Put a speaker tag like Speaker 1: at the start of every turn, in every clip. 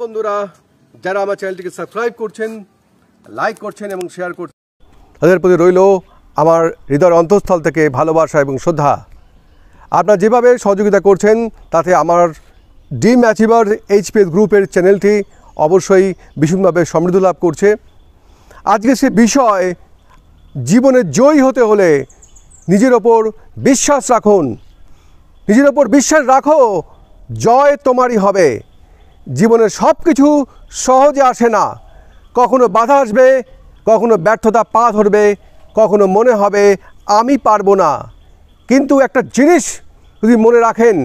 Speaker 1: বন্ধুরা যারা আমার চ্যানেলটিকে সাবস্ক্রাইব করছেন, লাইক করছেন এবং শেয়ার করছেন, তাদের প্রতি রইল আমার হৃদয়ের অন্তঃস্থল থেকে ভালোবাসা এবং শ্রদ্ধা। আপনারা যেভাবে সহযোগিতা করছেন তাতে আমার ড্রিম অ্যাচিভার এইচপিএস গ্রুপের চ্যানেলটি অবশ্যই ভীষণভাবে সমৃদ্ধ লাভ করছে। আজকে সে বিষয়, জীবনে জয়ী হতে হলে নিজের ওপর বিশ্বাস রাখুন। নিজের ওপর বিশ্বাস রাখো, জয় তোমারই হবে। জীবনের সব কিছু সহজে আসে না, কখনো বাধা আসবে, কখনো ব্যর্থতা পা ধরবে, কখনো মনে হবে আমি পারবো না। কিন্তু একটা জিনিস যদি মনে রাখেন,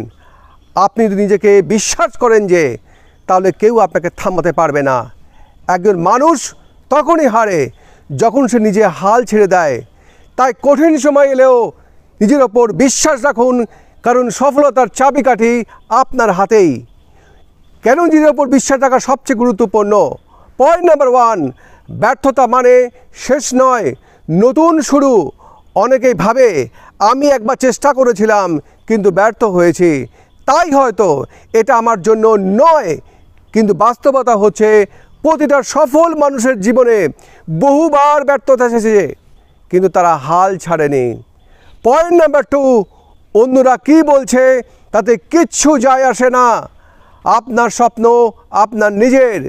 Speaker 1: আপনি যদি নিজেকে বিশ্বাস করেন যে, তাহলে কেউ আপনাকে থামাতে পারবে না। একজন মানুষ তখনই হারে যখন সে নিজে হাল ছেড়ে দেয়। তাই কঠিন সময় এলেও নিজের ওপর বিশ্বাস রাখুন, কারণ সফলতার চাবিকাঠি আপনার হাতেই। কেন নিজের ওপর বিশ্বাস রাখা সবচেয়ে গুরুত্বপূর্ণ? পয়েন্ট নাম্বার 1, ব্যর্থতা মানে শেষ নয়, নতুন শুরু। অনেকেই ভাবে আমি একবার চেষ্টা করেছিলাম কিন্তু ব্যর্থ হয়েছি, তাই হয়তো এটা আমার জন্য নয়। কিন্তু বাস্তবতা হচ্ছে প্রতিটা সফল মানুষের জীবনে বহুবার ব্যর্থতা এসেছে, কিন্তু তারা হাল ছাড়েনি। পয়েন্ট নাম্বার 2, অন্যরা কী বলছে তাতে কিচ্ছু যায় আসে না। আপনার স্বপ্ন আপনার নিজের।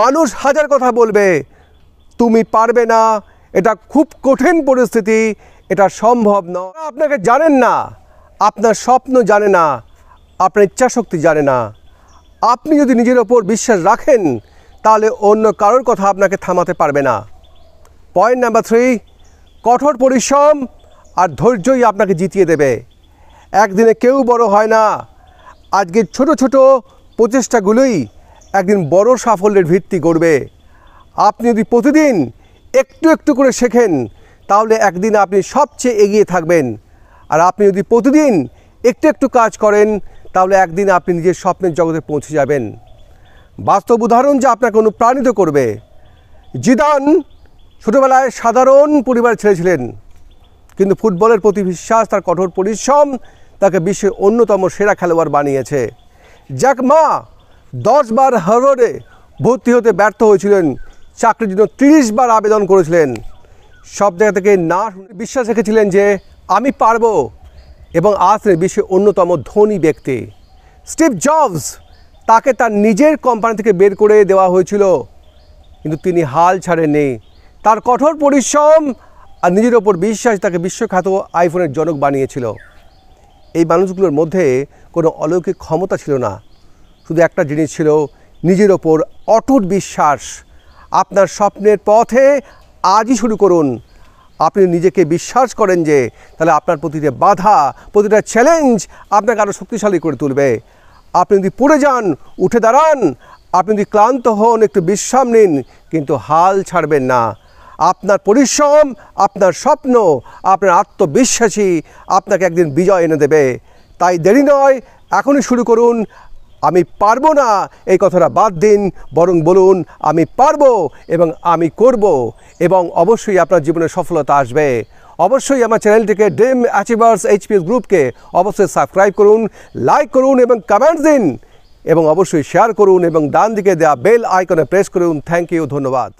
Speaker 1: মানুষ হাজার কথা বলবে, তুমি পারবে না, এটা খুব কঠিন পরিস্থিতি, এটা সম্ভব নয়। আপনাকে জানেন না, আপনার স্বপ্ন জানে না, আপনার ইচ্ছাশক্তি জানে না। আপনি যদি নিজের ওপর বিশ্বাস রাখেন, তাহলে অন্য কারোর কথা আপনাকে থামাতে পারবে না। পয়েন্ট নাম্বার 3, কঠোর পরিশ্রম আর ধৈর্যই আপনাকে জিতিয়ে দেবে। একদিনে কেউ বড় হয় না। আজকের ছোট ছোট প্রচেষ্টাগুলোই একদিন বড় সাফল্যের ভিত্তি গড়বে। আপনি যদি প্রতিদিন একটু একটু করে শেখেন, তাহলে একদিন আপনি সবচেয়ে এগিয়ে থাকবেন। আর আপনি যদি প্রতিদিন একটু একটু কাজ করেন, তাহলে একদিন আপনি নিজের স্বপ্নের জগতে পৌঁছে যাবেন। বাস্তব উদাহরণ যা আপনাকে অনুপ্রাণিত করবে। জিদান ছোটোবেলায় সাধারণ পরিবারের ছেলে ছিলেন, কিন্তু ফুটবলের প্রতি বিশ্বাস, তার কঠোর পরিশ্রম তাকে বিশ্বের অন্যতম সেরা খেলোয়াড় বানিয়েছে। জ্যাক মা 10 বার হার্ভার্ডে ভর্তি হতে ব্যর্থ হয়েছিলেন, চাকরির জন্য 30 বার আবেদন করেছিলেন। সব জায়গা থেকে না বিশ্বাস রেখেছিলেন যে আমি পারবো, এবং আজ তিনি বিশ্বের অন্যতম ধনী ব্যক্তি। স্টিভ জবস, তাকে তার নিজের কোম্পানি থেকে বের করে দেওয়া হয়েছিল, কিন্তু তিনি হাল ছাড়েননি। তার কঠোর পরিশ্রম আর নিজের ওপর বিশ্বাস তাকে বিশ্বখ্যাত আইফোনের জনক বানিয়েছিল। এই মানুষগুলোর মধ্যে কোনো অলৌকিক ক্ষমতা ছিল না, শুধু একটা জিনিস ছিল, নিজের ওপর অটুট বিশ্বাস। আপনার স্বপ্নের পথে আজই শুরু করুন। আপনি নিজেকে বিশ্বাস করেন যে, তাহলে আপনার প্রতিটা বাধা, প্রতিটা চ্যালেঞ্জ আপনাকে আরও শক্তিশালী করে তুলবে। আপনি যদি পড়ে যান, উঠে দাঁড়ান। আপনি যদি ক্লান্ত হন, একটু বিশ্রাম নিন, কিন্তু হাল ছাড়বেন না। আপনার পরিশ্রম, আপনার স্বপ্ন, আপনার আত্মবিশ্বাসী আপনাকে একদিন বিজয় এনে দেবে। তাই দেরি নয়, এখনই শুরু করুন। আমি পারবো না এই কথাটা বাদ দিন, বরং বলুন আমি পারবো এবং আমি করব, এবং অবশ্যই আপনার জীবনে সফলতা আসবে। অবশ্যই আমার চ্যানেলটিকে ড্রিম অ্যাচিভার্স এইচপিএস গ্রুপকে অবশ্যই সাবস্ক্রাইব করুন, লাইক করুন এবং কমেন্টস দিন, এবং অবশ্যই শেয়ার করুন, এবং ডান দিকে দেওয়া বেল আইকনে প্রেস করুন। থ্যাংক ইউ, ধন্যবাদ।